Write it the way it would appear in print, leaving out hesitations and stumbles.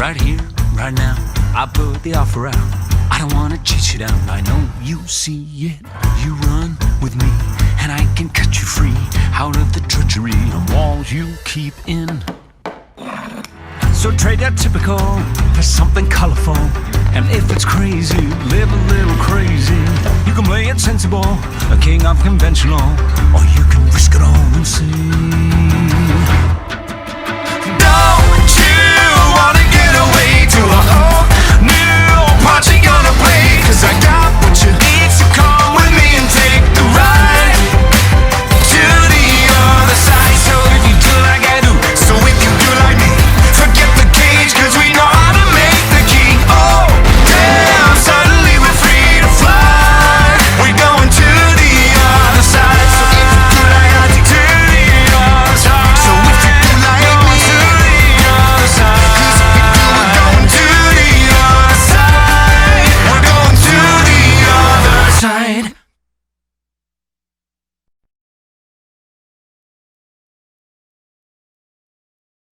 Right here, right now, I put the offer out. I don't wanna chase you down, I know you see it. You run with me, and I can cut you free out of the treachery and walls you keep in. So trade that typical for something colorful. And if it's crazy, live a little crazy. You can play it sensible, a king of conventional, or you can risk it all and see.